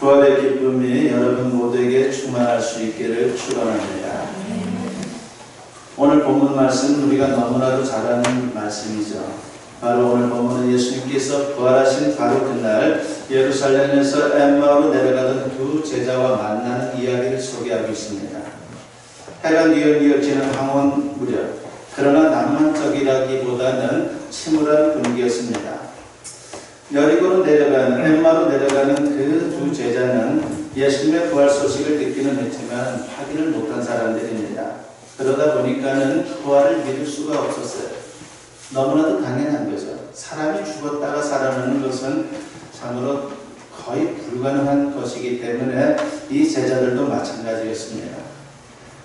부활의 기쁨이 여러분 모두에게 충만할 수 있기를 축원합니다. 오늘 본문 말씀 우리가 너무나도 잘 아는 말씀이죠. 바로 오늘 본문은 예수님께서 부활하신 바로 그날 예루살렘에서 엠마오로 내려가던 두 제자와 만나는 이야기를 소개하고 있습니다. 해가 뉘엿뉘엿 지는 황혼 무렵, 그러나 낭만적이라기보다는 침울한 분위기였습니다. 여리고로 내려가는, 엠마로 내려가는 그 두 제자는 예수님의 부활 소식을 듣기는 했지만 확인을 못한 사람들입니다. 그러다 보니까는 부활을 믿을 수가 없었어요. 너무나도 당연한 거죠. 사람이 죽었다가 살아나는 것은 참으로 거의 불가능한 것이기 때문에 이 제자들도 마찬가지였습니다.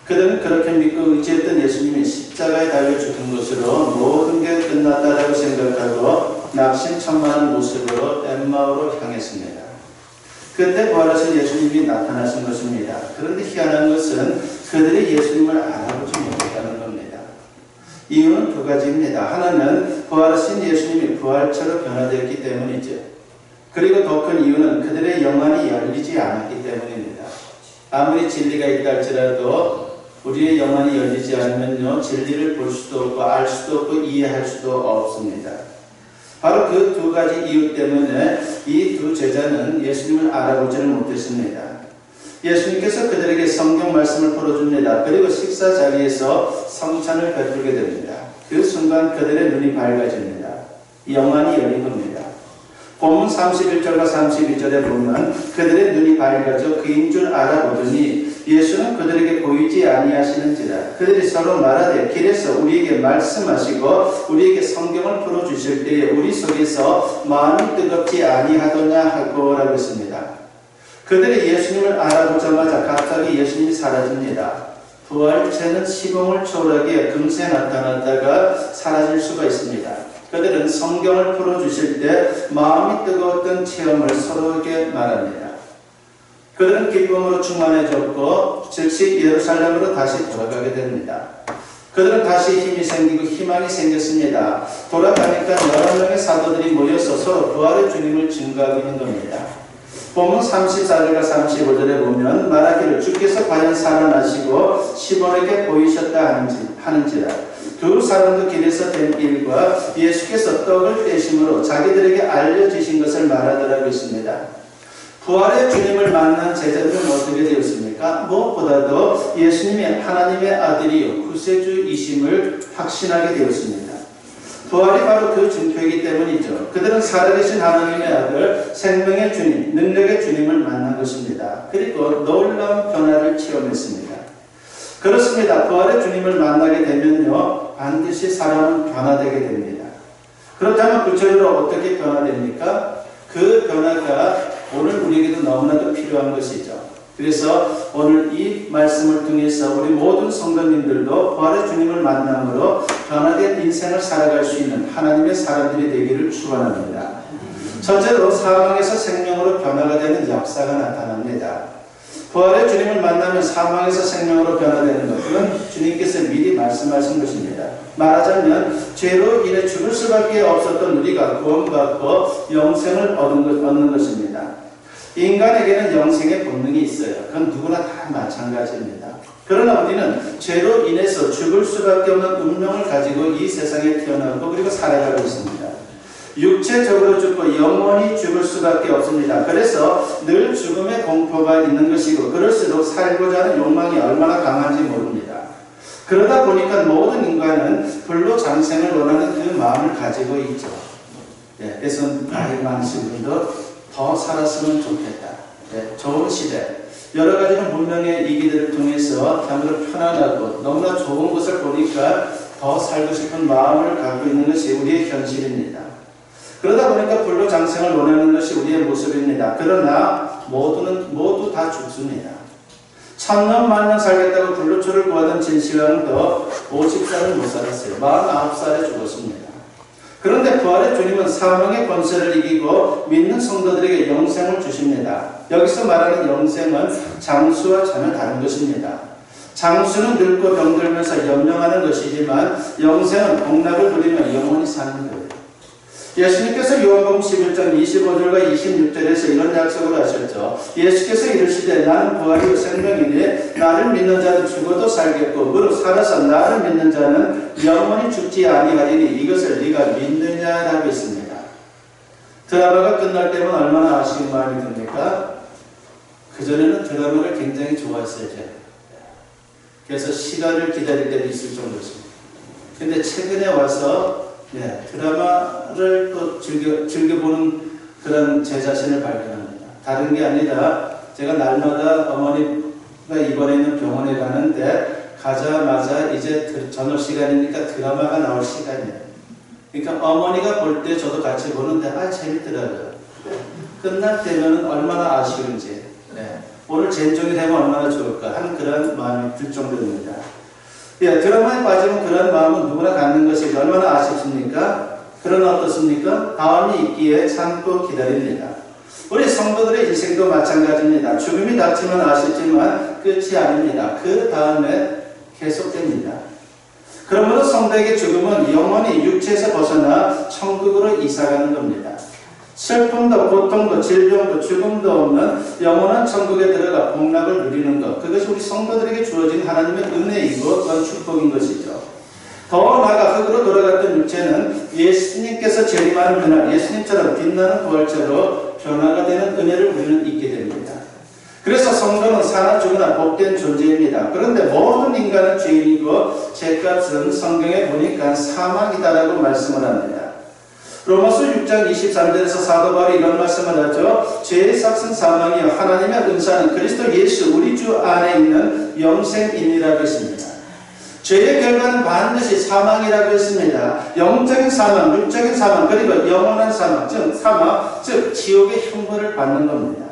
그들은 그렇게 믿고 의지했던 예수님이 십자가에 달려 죽은 것으로 모든 게 끝났다고 생각하고 낙심천만한 모습으로 엠마오로 향했습니다. 그때 부활하신 예수님이 나타나신 것입니다. 그런데 희한한 것은 그들이 예수님을 알아보지 못했다는 겁니다. 이유는 두 가지입니다. 하나는 부활하신 예수님이 부활체로 변화되었기 때문이죠. 그리고 더 큰 이유는 그들의 영안이 열리지 않았기 때문입니다. 아무리 진리가 있다 할지라도 우리의 영안이 열리지 않으면요, 진리를 볼 수도 없고 알 수도 없고 이해할 수도 없습니다. 바로 그 두 가지 이유 때문에 이 두 제자는 예수님을 알아보지를 못했습니다. 예수님께서 그들에게 성경 말씀을 풀어줍니다. 그리고 식사 자리에서 성찬을 베풀게 됩니다. 그 순간 그들의 눈이 밝아집니다. 영안이 열린 겁니다. 본문 31절과 32절에 보면 그들의 눈이 밝아져 그인 줄 알아보더니 예수는 그들에게 보이지 아니하시는지라. 그들이 서로 말하되 길에서 우리에게 말씀하시고 우리에게 성경을 풀어주실 때에 우리 속에서 마음이 뜨겁지 아니하더냐 하고 라고 했습니다. 그들이 예수님을 알아보자마자 갑자기 예수님이 사라집니다. 부활체는 시공을 초월하게 금세 나타났다가 사라질 수가 있습니다. 그들은 성경을 풀어주실 때 마음이 뜨거웠던 체험을 서로에게 말합니다. 그들은 기쁨으로 충만해졌고 즉시 예루살렘으로 다시 돌아가게 됩니다. 그들은 다시 힘이 생기고 희망이 생겼습니다. 돌아가니까 여러 명의 사도들이 모여서 서로 부활의 주님을 증거하고 있는 겁니다. 본문 34절과 35절에 보면 말하기를 주께서 과연 살아나시고 시몬에게 보이셨다 하는지라. 두 사람도 길에서 된 일과 예수께서 떡을 떼심으로 자기들에게 알려주신 것을 말하더라고 있습니다. 부활의 주님을 만난 제자들은 어떻게 되었습니까? 무엇보다도 예수님이 하나님의 아들이요 구세주이심을 확신하게 되었습니다. 부활이 바로 그 증표이기 때문이죠. 그들은 살아계신 하나님의 아들, 생명의 주님, 능력의 주님을 만난 것입니다. 그리고 놀라운 변화를 체험했습니다. 그렇습니다. 부활의 주님을 만나게 되면요, 반드시 사람은 변화되게 됩니다. 그렇다면 구체적으로 어떻게 변화됩니까? 그 변화가 오늘 우리에게도 너무나도 필요한 것이죠. 그래서 오늘 이 말씀을 통해서 우리 모든 성도님들도 부활의 주님을 만남으로 변화된 인생을 살아갈 수 있는 하나님의 사람들이 되기를 축원합니다. 첫째로 사망에서 생명으로 변화가 되는 역사가 나타납니다. 부활의 주님을 만나면 사망에서 생명으로 변화되는 것은 주님께서 미리 말씀하신 것입니다. 말하자면 죄로 인해 죽을 수밖에 없었던 우리가 구원받고 영생을 얻는 것입니다. 인간에게는 영생의 본능이 있어요. 그건 누구나 다 마찬가지입니다. 그러나 우리는 죄로 인해서 죽을 수밖에 없는 운명을 가지고 이 세상에 태어나고 그리고 살아가고 있습니다. 육체적으로 죽고 영원히 죽을 수밖에 없습니다. 그래서 늘 죽음의 공포가 있는 것이고 그럴수록 살고자 하는 욕망이 얼마나 강한지 모릅니다. 그러다 보니까 모든 인간은 불로장생을 원하는 그 마음을 가지고 있죠. 그래서 나이 많으신 분도 더 살았으면 좋겠다. 좋은 시대. 여러 가지 문명의 이기들을 통해서 참으로 편안하고 너무나 좋은 것을 보니까 더 살고 싶은 마음을 갖고 있는 것이 우리의 현실입니다. 그러다 보니까 불로장생을 원하는 것이 우리의 모습입니다. 그러나 모두 다 죽습니다. 천년 만년 살겠다고 불로초를 구하던 진시황도 50살을 못 살았어요. 49살에 죽었습니다. 그런데 부활의 주님은 사망의 권세를 이기고 믿는 성도들에게 영생을 주십니다. 여기서 말하는 영생은 장수와 전혀 다른 것입니다. 장수는 늙고 병들면서 연명하는 것이지만 영생은 복락을 누리며 영원히 사는 거예요. 예수님께서 요한복음 11장 25절과 26절에서 이런 약속을 하셨죠. 예수께서 이르시되 나는 부활이요 생명이니 나를 믿는 자는 죽어도 살겠고 무릇 살아서 나를 믿는 자는 영원히 죽지 아니하리니 이것을 네가 믿느냐라고 했습니다. 드라마가 끝날 때면 얼마나 아쉬운 마음이 듭니까? 그전에는 드라마를 굉장히 좋아했어요. 그래서 시간을 기다릴 때도 있을 정도였습니다. 근데 최근에 와서 드라마를 또 즐겨보는 그런 제 자신을 발견합니다. 다른 게 아니라 제가 날마다 어머니가 입원해 있는 병원에 가는데 가자마자 이제 저녁 시간이니까 드라마가 나올 시간이에요. 그러니까 어머니가 볼 때 저도 같이 보는데 재밌더라고요. 끝날 때면 얼마나 아쉬운지 오늘 젠종이 되면 얼마나 좋을까 하는 그런 마음이 들 정도입니다. 드라마에 빠지면 그런 마음은 누구나 갖는 것이 얼마나 아쉽습니까? 그러나 어떻습니까? 다음이 있기에 참고 기다립니다. 우리 성도들의 인생도 마찬가지입니다. 죽음이 닥치면 아쉽지만 끝이 아닙니다. 그 다음에 계속됩니다. 그러므로 성도에게 죽음은 영원히 육체에서 벗어나 천국으로 이사가는 겁니다. 슬픔도 고통도 질병도 죽음도 없는 영원한 천국에 들어가 복락을 누리는 것, 그것이 우리 성도들에게 주어진 하나님의 은혜이고 또한 축복인 것이죠. 더 나아가 흙으로 돌아갔던 육체는 예수님께서 재림하는 그날 예수님처럼 빛나는 부활체로 변화가 되는 은혜를 우리는 잊게 됩니다. 그래서 성도는 사나 죽으나 복된 존재입니다. 그런데 모든 인간은 죄인이고 죄값은 성경에 보니까 사망이다라고 말씀을 합니다. 로마서 6장 23절에서 사도 바울이 이런 말씀을 하죠. 죄의 삭은 사망이요 하나님의 은사는 그리스도 예수 우리 주 안에 있는 영생이니라고 했습니다. 죄의 결과는 반드시 사망이라고 했습니다. 영적인 사망, 육적인 사망, 그리고 영원한 사망, 즉 지옥의 형벌을 받는 겁니다.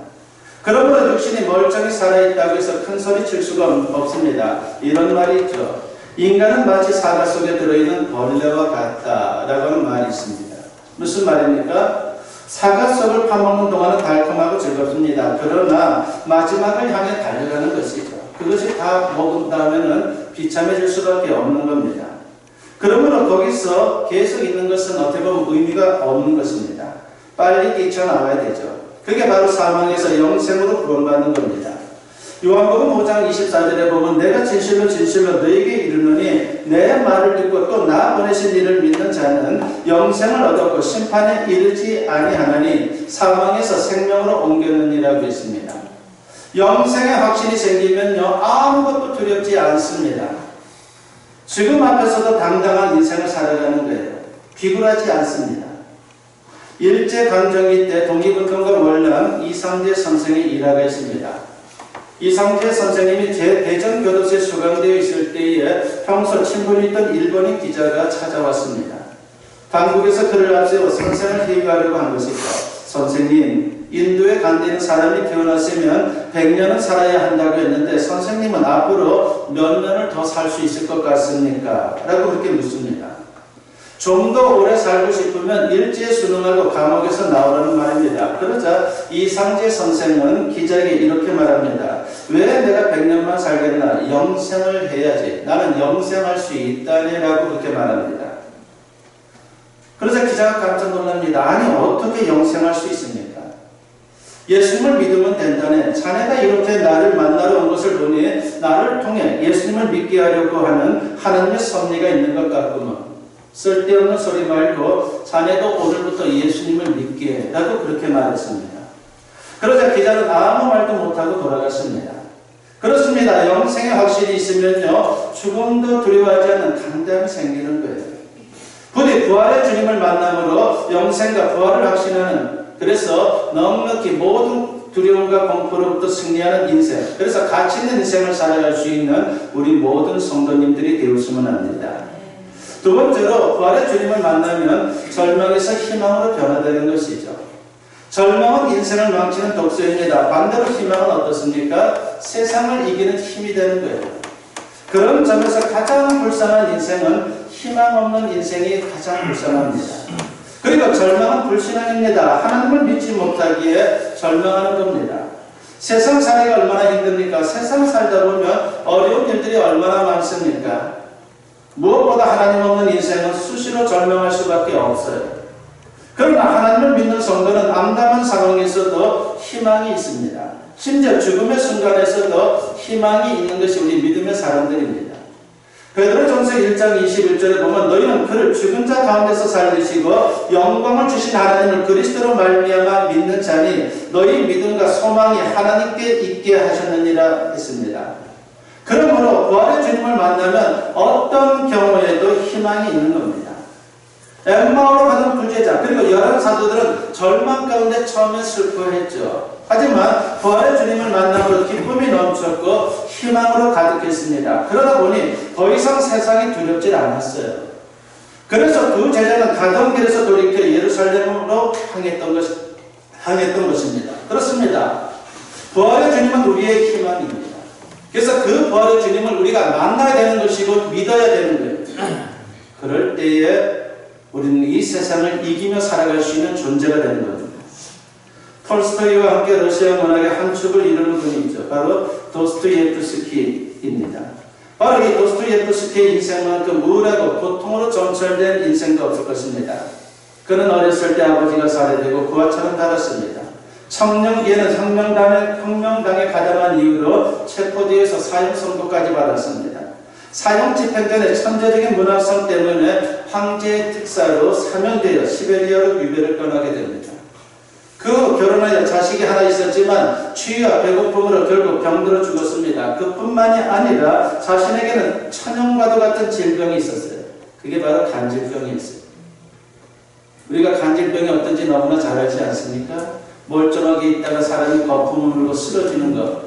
그러므로 육신이 멀쩡히 살아있다고 해서 큰 소리 칠 수가 없습니다. 이런 말이 있죠. 인간은 마치 사과 속에 들어있는 벌레와 같다라고 하는 말이 있습니다. 무슨 말입니까? 사과 속을 파먹는 동안은 달콤하고 즐겁습니다. 그러나 마지막을 향해 달려가는 것이죠. 그것이 다 먹은 다음에는 비참해질 수밖에 없는 겁니다. 그러므로 거기서 계속 있는 것은 어떻게 보면 의미가 없는 것입니다. 빨리 뛰쳐나와야 되죠. 그게 바로 사망에서 영생으로 구원받는 겁니다. 요한복음 5장 24절에 보면 내가 진실로 진실로 너에게 이르노니 내 말을 듣고 또 나 보내신 이를 믿는 자는 영생을 얻었고 심판에 이르지 아니하나니 사망에서 생명으로 옮겼느니라고 했습니다. 영생의 확신이 생기면요 아무것도 두렵지 않습니다. 지금 앞에서도 당당한 인생을 살아가는 거예요. 비굴하지 않습니다. 일제강점기 때 독립운동가 월남 이상재 선생의 일화가 있습니다. 이상재 선생님이 대전교도소에 수감되어 있을 때에 평소 친분이 있던 일본인 기자가 찾아왔습니다. 당국에서 그를 앞세워 선생을 회유하려고 한 것이죠. 선생님, 인도에 간다는 사람이 태어났으면 100년은 살아야 한다고 했는데 선생님은 앞으로 몇 년을 더 살 수 있을 것 같습니까? 라고 그렇게 묻습니다. 좀 더 오래 살고 싶으면 일제 수능하고 감옥에서 나오라는 말입니다. 그러자 이상재 선생은 기자에게 이렇게 말합니다. 왜 내가 100년만 살겠나? 영생을 해야지. 나는 영생할 수 있다네 라고 그렇게 말합니다. 그러자 기자가 깜짝 놀랍니다. 아니 어떻게 영생할 수 있습니까? 예수님을 믿으면 된다네. 자네가 이렇게 나를 만나러 온 것을 보니 나를 통해 예수님을 믿게 하려고 하는 하나님의 섭리가 있는 것 같구먼. 쓸데없는 소리 말고 자네도 오늘부터 예수님을 믿게 라고 그렇게 말했습니다. 그러자 기자는 아무 말도 못하고 돌아갔습니다. 그렇습니다. 영생의 확신이 있으면요 죽음도 두려워하지 않는 감당이 생기는 거예요. 부디 부활의 주님을 만남으로 영생과 부활을 확신하는, 그래서 넉넉히 모든 두려움과 공포로부터 승리하는 인생, 그래서 가치 있는 인생을 살아갈 수 있는 우리 모든 성도님들이 되었으면 합니다. 두 번째로 부활의 주님을 만나면 절망에서 희망으로 변화되는 것이죠. 절망은 인생을 망치는 독소입니다. 반대로 희망은 어떻습니까? 세상을 이기는 힘이 되는 거예요. 그런 점에서 가장 불쌍한 인생은 희망 없는 인생이 가장 불쌍합니다. 그리고 절망은 불신앙입니다. 하나님을 믿지 못하기에 절망하는 겁니다. 세상 살기가 얼마나 힘듭니까? 세상 살다 보면 어려운 일들이 얼마나 많습니까? 무엇보다 하나님 없는 인생은 수시로 절망할 수밖에 없어요. 그러나 하나님을 믿는 성도는 암담한 상황에서도 희망이 있습니다. 심지어 죽음의 순간에서도 희망이 있는 것이 우리 믿음의 사람들입니다. 베드로전서 1장 21절에 보면 너희는 그를 죽은 자 가운데서 살리시고 영광을 주신 하나님을 그리스도로 말미암아 믿는 자니 너희 믿음과 소망이 하나님께 있게 하셨느니라 했습니다. 그러므로 부활의 주님을 만나면 어떤 경우에도 희망이 있는 겁니다. 엠마오로 가던 불제자 그리고 11 사도들은 절망 가운데 처음에 슬퍼했죠. 하지만 부활의 주님을 만남으로 기쁨이 넘쳤고 희망으로 가득했습니다. 그러다 보니 더 이상 세상이 두렵지 않았어요. 그래서 두 제자는 가던 길에서 돌이켜 예루살렘으로 향했던 것입니다. 그렇습니다. 부활의 주님은 우리의 희망입니다. 그래서 그 부활의 주님을 우리가 만나야 되는 것이고 믿어야 되는 거예요. 그럴 때에 우리는 이 세상을 이기며 살아갈 수 있는 존재가 되는 겁니다. 톨스토이와 함께 러시아 문학의 한 축을 이루는 분이 있죠. 바로 도스토옙스키입니다. 바로 이 도스토옙스키의 인생만큼 우울하고 고통으로 점철된 인생도 없을 것입니다. 그는 어렸을 때 아버지가 살해되고 구하처럼 달았습니다. 청년기에는 혁명당에 가담한 이유로 체포되어서 사형 선고까지 받았습니다. 사형 집행 전에 천재적인 문학성 때문에 황제의 특사로 사면되어 시베리아로 유배를 떠나게 됩니다. 그 결혼하여 자식이 하나 있었지만 추위와 배고픔으로 결국 병들어 죽었습니다. 그뿐만이 아니라 자신에게는 천연과도 같은 질병이 있었어요. 그게 바로 간질병이었어요. 우리가 간질병이 어떤지 너무나 잘 알지 않습니까? 멀쩡하게 있다가 사람이 거품을 물고 쓰러지는 것.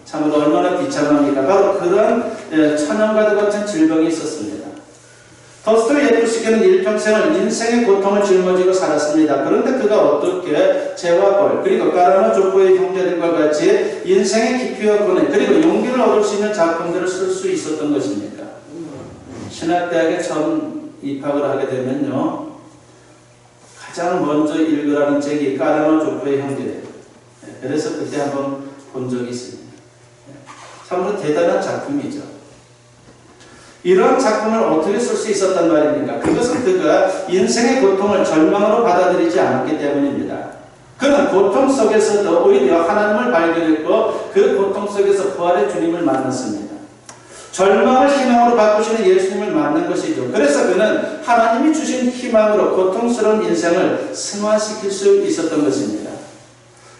참으로 얼마나 비참합니까? 바로 그런 천연과도 같은 질병이 있었습니다. 도스토옙스키는 일평생을 인생의 고통을 짊어지고 살았습니다. 그런데 그가 어떻게 재와 벌 그리고 까라마조프의 형제들과 같이 인생의 깊이와 고뇌 그리고 용기를 얻을 수 있는 작품들을 쓸 수 있었던 것입니까? 신학대학에 처음 입학을 하게 되면요, 가장 먼저 읽으라는 책이 까라마조프의 형제들. 그래서 그때 한번 본 적이 있습니다. 참으로 대단한 작품이죠. 이런 작품을 어떻게 쓸 수 있었단 말입니까? 그것은 그가 인생의 고통을 절망으로 받아들이지 않았기 때문입니다. 그는 고통 속에서도 오히려 하나님을 발견했고 그 고통 속에서 부활의 주님을 만났습니다. 절망을 희망으로 바꾸시는 예수님을 만난 것이죠. 그래서 그는 하나님이 주신 희망으로 고통스러운 인생을 승화시킬 수 있었던 것입니다.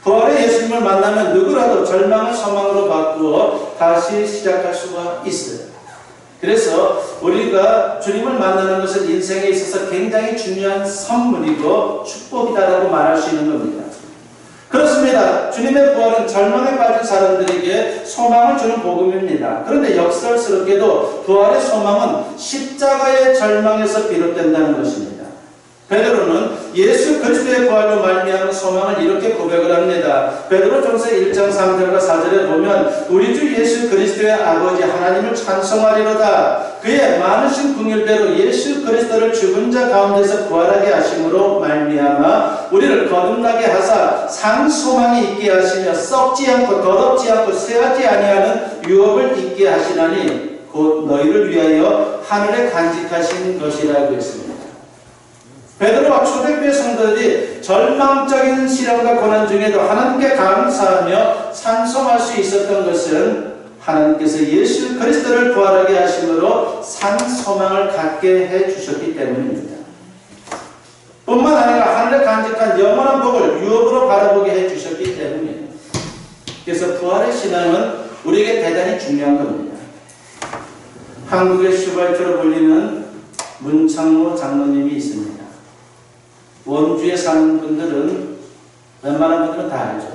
부활의 예수님을 만나면 누구라도 절망을 소망으로 바꾸어 다시 시작할 수가 있어요. 그래서 우리가 주님을 만나는 것은 인생에 있어서 굉장히 중요한 선물이고 축복이다라고 말할 수 있는 겁니다. 그렇습니다. 주님의 부활은 절망에 빠진 사람들에게 소망을 주는 복음입니다. 그런데 역설스럽게도 부활의 소망은 십자가의 절망에서 비롯된다는 것입니다. 베드로는 예수 그리스도의 부활로 말미암은 소망을 이렇게 고백을 합니다. 베드로전서 1장 3절과 4절에 보면 우리 주 예수 그리스도의 아버지 하나님을 찬송하리로다. 그의 많으신 긍휼대로 예수 그리스도를 죽은 자 가운데서 부활하게 하심으로 말미암아 우리를 거듭나게 하사 산 소망이 있게 하시며 썩지 않고 더럽지 않고 쇠하지 아니하는 유업을 있게 하시나니 곧 너희를 위하여 하늘에 간직하신 것이라고 했습니다. 베드로와 초대교회 성도들이 절망적인 시련과 고난 중에도 하나님께 감사하며 찬송할 수 있었던 것은 하나님께서 예수 그리스도를 부활하게 하심으로 산 소망을 갖게 해주셨기 때문입니다. 뿐만 아니라 하늘에 간직한 영원한 복을 유업으로 바라보게 해주셨기 때문이에요. 그래서 부활의 신앙은 우리에게 대단히 중요한 겁니다. 한국의 슈발트로 불리는 문창모 장로님이 있습니다. 원주에 사는 분들은 웬만한 분들은 다 알죠.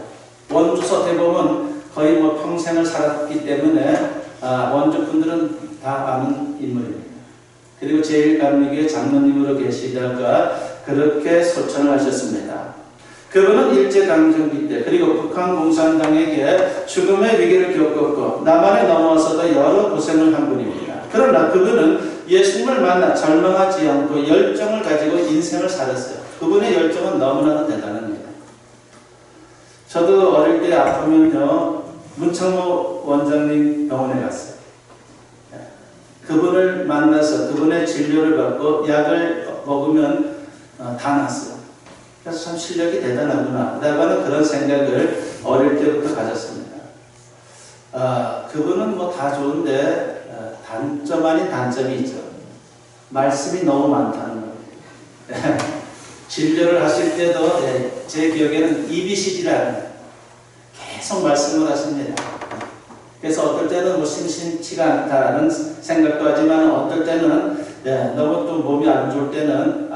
원주 서태 보면 거의 평생을 살았기 때문에 원주 분들은 다 아는 인물입니다. 그리고 제1감리교회 장로님으로 계시다가 그렇게 소천을 하셨습니다. 그분은 일제강점기 때 그리고 북한공산당에게 죽음의 위기를 겪었고 남한에 넘어와서도 여러 고생을 한 분입니다. 그러나 그분은 예수님을 만나 절망하지 않고 열정을 가지고 인생을 살았어요. 그분의 열정은 너무나도 대단합니다. 저도 어릴 때 아프면요, 문창모 원장님 병원에 갔어요. 그분을 만나서 그분의 진료를 받고 약을 먹으면 다 났어요. 그래서 참 실력이 대단하구나 라고 하는 그런 생각을 어릴 때부터 가졌습니다. 그분은 뭐 다 좋은데 단점 아닌 단점이 있죠. 말씀이 너무 많다는 거예요. 진료를 하실 때도 제 기억에는 입이 쉬질 않아요. 계속 말씀을 하십니다. 그래서 어떨 때는 뭐 심심치가 않다는 생각도 하지만 어떨 때는 너무 또 몸이 안 좋을 때는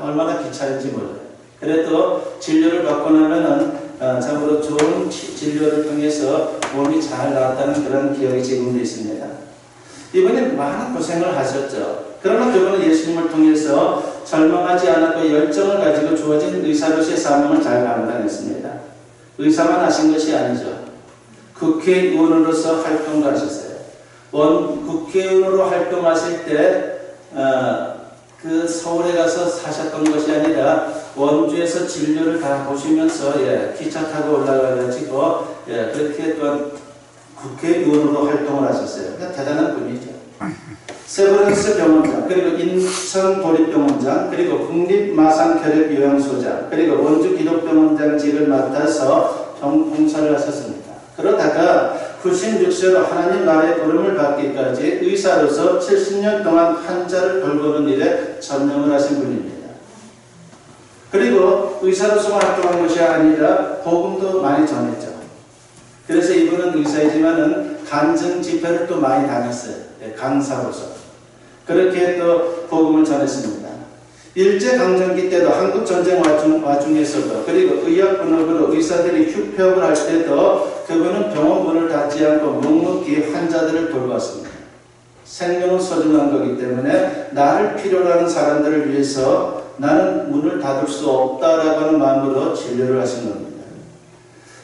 얼마나 귀찮은지 몰라요. 그래도 진료를 받고 나면은 참으로 좋은 진료를 통해서 몸이 잘 나았다는 그런 기억이 지금도 있습니다. 이분이 많은 고생을 하셨죠. 그러나 그분은 예수님을 통해서 절망하지 않았고 열정을 가지고 주어진 의사로서의 사명을 잘 감당했습니다. 의사만 하신 것이 아니죠. 국회의원으로서 활동도 하셨어요. 국회의원으로 활동하실 때 그 서울에 가서 사셨던 것이 아니라 원주에서 진료를 다 보시면서 기차 타고 올라가가지고 그렇게 또한 국회의원으로 활동을 하셨어요. 그러니까 대단한 분이죠. 세브란스 병원장, 그리고 인천도립병원장, 그리고 국립마산결핵요양소장, 그리고 원주 기독병원장직을 맡아서 봉사를 하셨습니다. 그러다가 96세로 하나님 나라의 부름을 받기까지 의사로서 70년 동안 환자를 돌보는 일에 전념을 하신 분입니다. 그리고 의사로서만 활동한 것이 아니라 복음도 많이 전했죠. 그래서 이분은 의사이지만은 간증 집회를 또 많이 다녔어요. 강사로서. 그렇게 또 복음을 전했습니다. 일제강점기 때도 한국전쟁 와중에서도 그리고 의학분업으로 의사들이 휴폐업을 할 때도 그분은 병원 문을 닫지 않고 묵묵히 환자들을 돌봤습니다. 생명은 소중한 거기 때문에 나를 필요로 하는 사람들을 위해서 나는 문을 닫을 수 없다라고 하는 마음으로 진료를 하신 겁니다.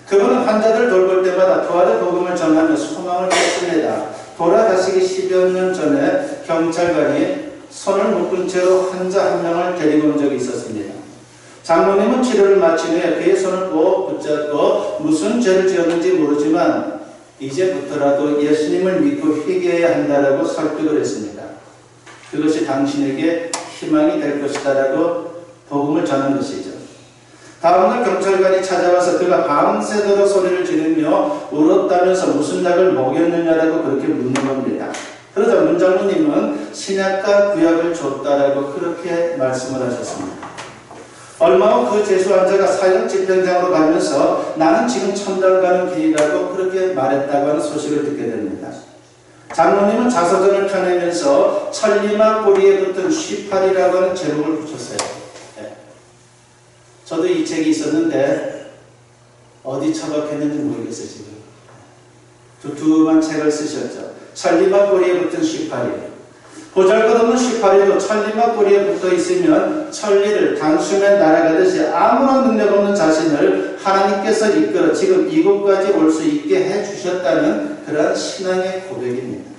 그분은 환자들을 돌볼 때마다 부활의 복음을 전하며 소망을 줬습니다. 돌아가시기 10여 년 전에 경찰관이 손을 묶은 채로 환자 한 명을 데리고 온 적이 있었습니다. 장로님은 치료를 마친 후에 그의 손을 꼭 붙잡고 무슨 죄를 지었는지 모르지만 이제부터라도 예수님을 믿고 회개해야 한다라고 설득을 했습니다. 그것이 당신에게 희망이 될 것이다라고 복음을 전한 것이죠. 다음날 경찰관이 찾아와서 그가 밤새도록 소리를 지르며 울었다면서 무슨 약을 먹였느냐라고 그렇게 묻는 겁니다. 그러자 문장로님은 신약과 구약을 줬다라고 그렇게 말씀을 하셨습니다. 얼마 후 그 재수 환자가 사형 집행장으로 가면서 나는 지금 천당 가는 길이라고 그렇게 말했다고 하는 소식을 듣게 됩니다. 장로님은 자서전을 펴내면서 천리막 꼬리에 붙은 쉬팔이라고 하는 제목을 붙였어요. 저도 이 책이 있었는데 어디 처박혔는지 모르겠어요. 지금 두툼한 책을 쓰셨죠. 천리막 꼬리에 붙은 쉬팔이. 보잘것없는 쉬팔이도 천리막 꼬리에 붙어 있으면 천리를 단숨에 날아가듯이 아무런 능력 없는 자신을 하나님께서 이끌어 지금 이곳까지 올 수 있게 해주셨다는 그러한 신앙의 고백입니다.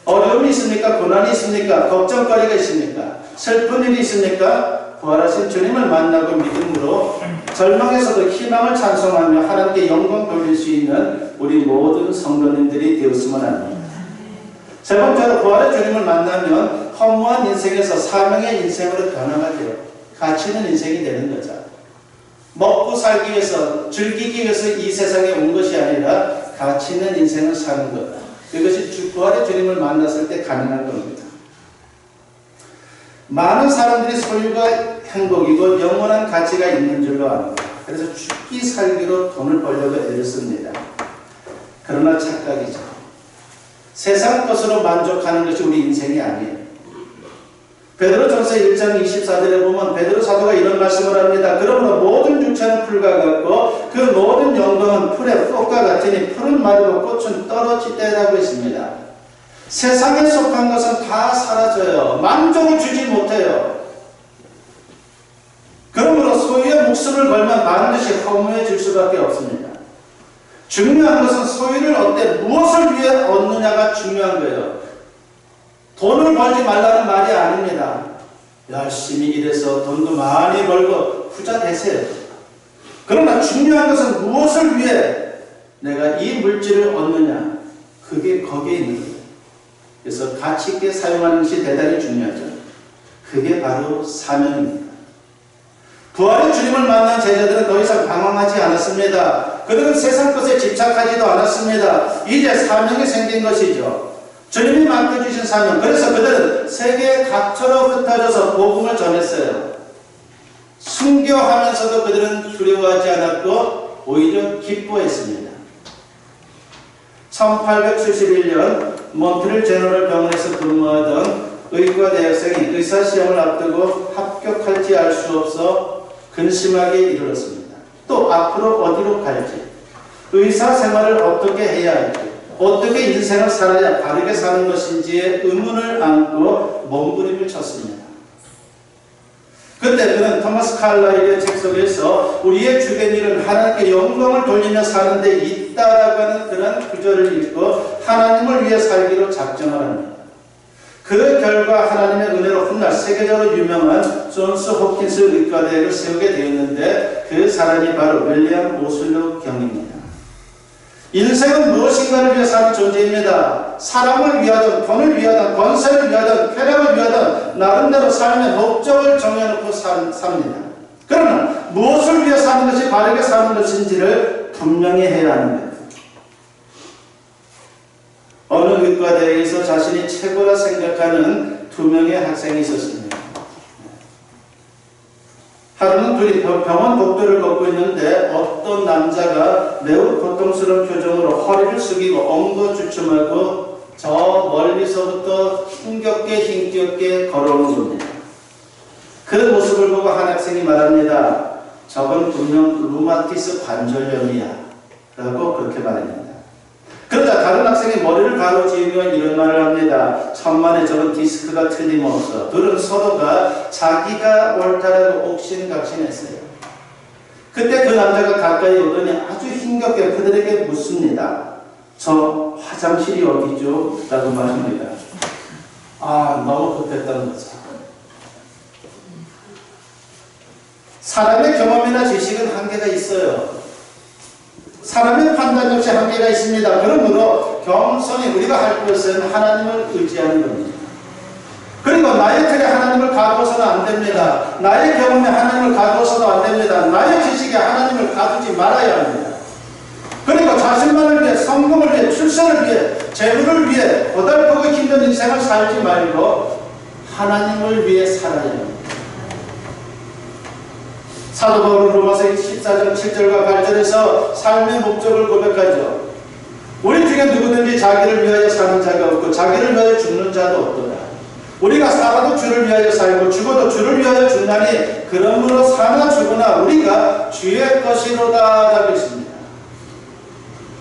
어려움이 있습니까? 고난이 있습니까? 걱정거리가 있습니까? 슬픈 일이 있습니까? 부활하신 주님을 만나고 믿음으로 절망에서도 희망을 찬송하며 하나님께 영광 돌릴 수 있는 우리 모든 성도님들이 되었으면 합니다. 세 번째로 부활의 주님을 만나면 허무한 인생에서 사명의 인생으로 변화가 돼요. 가치 있는 인생이 되는 거죠. 먹고 살기 위해서, 즐기기 위해서 이 세상에 온 것이 아니라 가치 있는 인생을 사는 것. 이것이 부활의 주님을 만났을 때 가능한 겁니다. 많은 사람들이 소유가 행복이고 영원한 가치가 있는 줄로 압니다. 그래서 죽기 살기로 돈을 벌려고 애를 씁니다. 그러나 착각이죠. 세상 것으로 만족하는 것이 우리 인생이 아니에요. 베드로전서 1장 24절에 보면 베드로 사도가 이런 말씀을 합니다. 그러므로 모든 육체는 풀과 같고 그 모든 영광은 풀의 꽃과 같으니 풀은 마르고 꽃은 떨어지되라고 했습니다. 세상에 속한 것은 다 사라져요. 만족을 주지 못해요. 그러므로 소유의 목숨을 걸면 반드시 허무해질 수밖에 없습니다. 중요한 것은 소유를 무엇을 위해 얻느냐가 중요한 거예요. 돈을 벌지 말라는 말이 아닙니다. 열심히 일해서 돈도 많이 벌고 부자 되세요. 그러나 중요한 것은 무엇을 위해 내가 이 물질을 얻느냐. 그게 거기에 있는 거예요. 그래서 가치 있게 사용하는 것이 대단히 중요하죠. 그게 바로 사명입니다. 부활의 주님을 만난 제자들은 더 이상 방황하지 않았습니다. 그들은 세상 것에 집착하지도 않았습니다. 이제 사명이 생긴 것이죠. 주님이 맡겨주신 사명. 그래서 그들은 세계 각처로 흩어져서 복음을 전했어요. 순교하면서도 그들은 두려워하지 않았고 오히려 기뻐했습니다. 1871년 몬트릴 제너럴 병원에서 근무하던 의과 대학생이 의사시험을 앞두고 합격할지 알 수 없어 근심하게 이르렀습니다. 또 앞으로 어디로 갈지, 의사 생활을 어떻게 해야 할지, 어떻게 인생을 살아야 바르게 사는 것인지에 의문을 안고 몸부림을 쳤습니다. 그때 그는 토마스 칼라일의 책 속에서 우리의 주된 일은 하나님께 영광을 돌리며 사는 데 있다라고 하는 그런 구절을 읽고 하나님을 위해 살기로 작정을 합니다. 그 결과 하나님의 은혜로 훗날 세계적으로 유명한 존스 홉킨스 의과대학을 세우게 되었는데 그 사람이 바로 윌리엄 오슬로 경입니다. 인생은 무엇인가를 위해 사는 존재입니다. 사람을 위하든 돈을 위하든 권세를 위하든 쾌락을 위하든 나름대로 삶의 목적을 정해놓고 삽니다. 그러나 무엇을 위해 사는 것이 바르게 사는 것인지를 분명히 해야 합니다. 어느 의과대학에서 자신이 최고라 생각하는 2명의 학생이 있었습니다. 하루는 둘이 병원 복도를 걷고 있는데 어떤 남자가 매우 고통스러운 표정으로 허리를 숙이고 엉거주춤하고 저 멀리서부터 힘겹게 걸어오는 겁니다. 그 모습을 보고 한 학생이 말합니다. 저건 분명 루마티스 관절염이야 라고 그렇게 말합니다. 그러자 다른 학생이 머리를 가로지으며 이런 말을 합니다. 천만에 저건 디스크가 틀림없어. 둘은 서로가 자기가 옳다라고 옥신각신했어요. 그때 그 남자가 가까이 오더니 아주 힘겹게 그들에게 묻습니다. 저 화장실이 어디죠? 라고 말합니다. 너무 급했던 거죠. 사람의 경험이나 지식은 한계가 있어요. 사람의 판단 역시 한계가 있습니다. 그러므로 겸손히 우리가 할 것은 하나님을 의지하는 겁니다. 그리고 나의 틀에 하나님을 가두어서는 안 됩니다. 나의 경험에 하나님을 가두어서도 안 됩니다. 나의 지식에 하나님을 가두지 말아야 합니다. 그리고 자신만을 위해, 성공을 위해, 출세를 위해, 재물을 위해 고달프고 힘든 인생을 살지 말고 하나님을 위해 살아야 합니다. 사도 바울은 로마서 14장 7절과 8절에서 삶의 목적을 고백하죠. 우리 중에 누구든지 자기를 위하여 사는 자가 없고 자기를 위하여 죽는 자도 없도다. 우리가 살아도 주를 위하여 살고 죽어도 주를 위하여 죽나니 그러므로 사나 죽으나 우리가 주의 것이로다 라고 했습니다.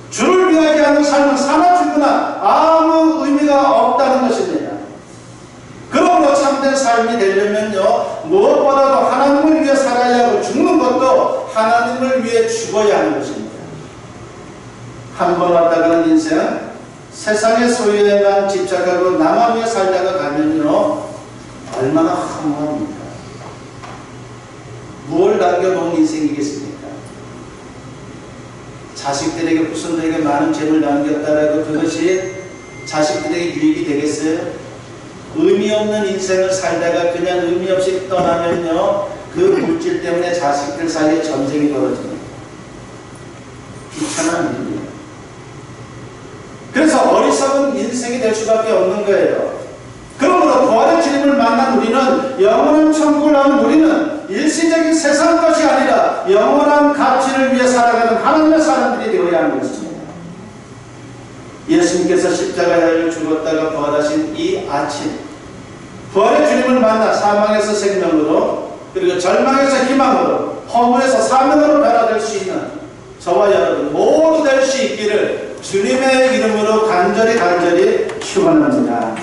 주를 위하여 하는 삶은 사나 죽으나 아무 의미가 없다는 것입니다. 그러므로 참된 삶이 되려면요, 무엇보다도 하나님을 위해 살아야 하고 죽는 것도 하나님을 위해 죽어야 하는 것입니다. 한 번 왔다 가는 인생, 세상의 소유에만 집착하고 나만 위해 살다가 가면요, 얼마나 허무합니까? 뭘 남겨놓은 인생이겠습니까? 자식들에게, 후손들에게 많은 재물 남겼다라고 그것이 자식들에게 유익이 되겠어요? 의미 없는 인생을 살다가 그냥 의미 없이 떠나면요, 그 물질 때문에 자식들 사이에 전쟁이 벌어집니다. 비참한 일이에요. 그래서 어리석은 인생이 될 수밖에 없는 거예요. 그러므로 부활의 주님을 만난 우리는, 영원한 천국을 나온 우리는 일시적인 세상 것이 아니라 영원한 가치를 위해 살아가는 하나님의 사람들이 되어야 하는 것입니다. 예수님께서 십자가에 죽었다가 부활하신 이 아침, 부활의 주님을 만나 사망에서 생명으로, 그리고 절망에서 희망으로, 허무에서 사명으로 변화될 수 있는 저와 여러분 모두 될 수 있기를 주님의 이름으로 간절히 축원합니다.